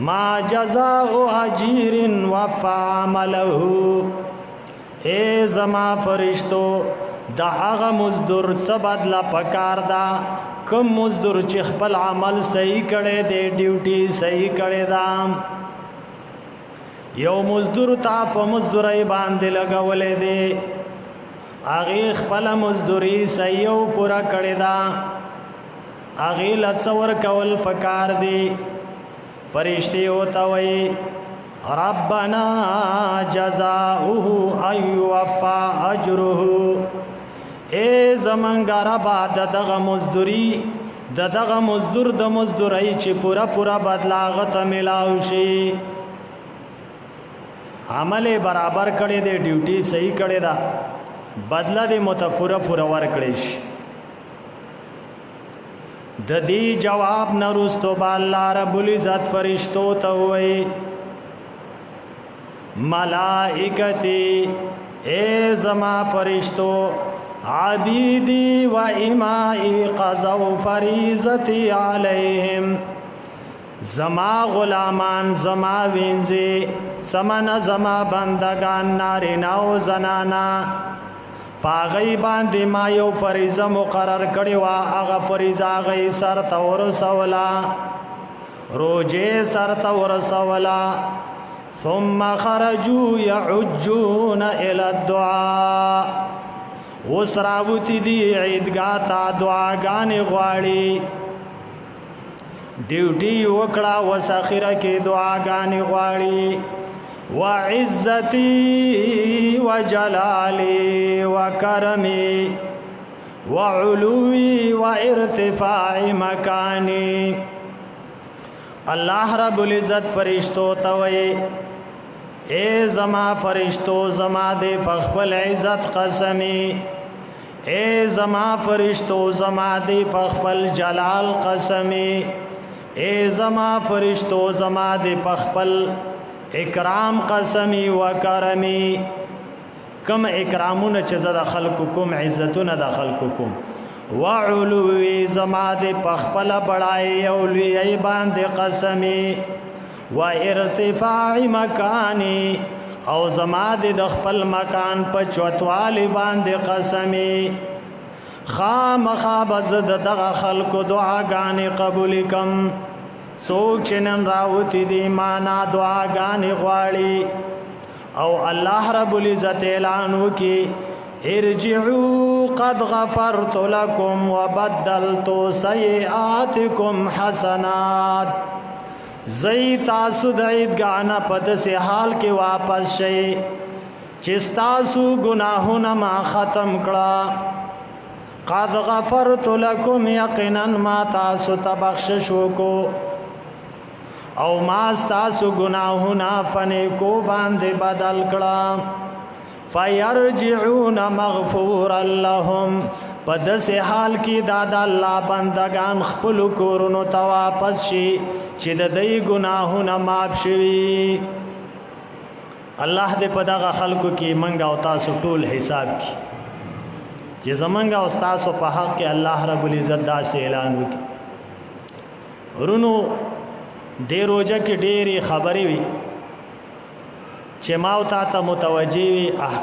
ما جزاء اجیر وفى عمله. اے زما فرشتو دا هغه مزدور څه بدله پکار دا کوم مزدور چې خپل عمل صحیح کړي دی ډیوټي صحیح کړي دا. یو مزدور تا په مزدوري باندې لګولې دی هغه خپل مزدوري صحیح او پورا کړي دا هغه لڅور کول فکار دی. فرشتي ہوتا وي ربنا جزاؤه ايوفى اجره. اے زمانګا ربا دغه مزدوري دغه مزدور د مزدوري چې پورا بدلاغت ملاو شي عمل برابر کړي دی ډیوټي صحیح کړي دا بدله دی متفوره ور کړي شي. د دې جواب نرستو با الله رب العزت فرشتو ته وای ملائکتی اے زما فرشتو عبیدی و امائی قضوا فریضتی علیہم. زما غلامان زما وینځي سمن زما بندگان نارینا او زنانا فاغی باندې ما یو فریضه مقرر کړی وا هغه فریضه غي سر تور سولا روزه سر تور سولا ثم خرجوا يعجون الى الدعاء. وسراوتی دی عیدګاه تا دعاګانې غواړي ډیوټي وکړه وساخره کې دعاګانې غواړي. وعزتي وجلالي وكرمي وعلوي وارتفاع مكاني. الله رب العزت فرشتو توي اے زما فرشتو زما دے فخبل عزت قسمی. اے زما فرشتو زما دے فخبل جلال قسمی. اے زما فرشتو زما دے فخبل اکرام قسمی و کرمی. کم اکرامون چه زد خلقکم عزتون د خلقکم وعلوی زما دے پخپل بڑائی اولی باند قسمی و ارتفاع مکانی او زما دے دخپل مکان پچوتوالی باند قسمی. خام خواب زد دغ خلق دعاگانی قبولی کم سوک چنن راوتی دی مانا دعاگانی غواړي او الله رب العزت اعلانو کی ارجعوا قد غفرت لكم وبدلت سیئاتکم حسنات. زئی تاسو د عیدګانا پد سے حال کې واپس شئ چې تاسو گناهونه ما ختم کړه. قد غفرت لكم یقینا ما تاسو تبخشش کو او ما ستاسو گناہونا فنے کو باندے بدل کڑا. فیرجعون مغفورا لهم پد سے حال کی دادا اللہ بندگان خپل کورونو تا واپس شي چې د دې گناہونا معاف شوي. الله دې په دغه خلکو کې منګه او تاسو ټول حساب کی چې زمنګه او تاسو په حق کې الله رب العزت دا سه اعلان وکړي. ورونو دې روزه کې ډېری خبرې وي چې ما او تا ته متوجي وي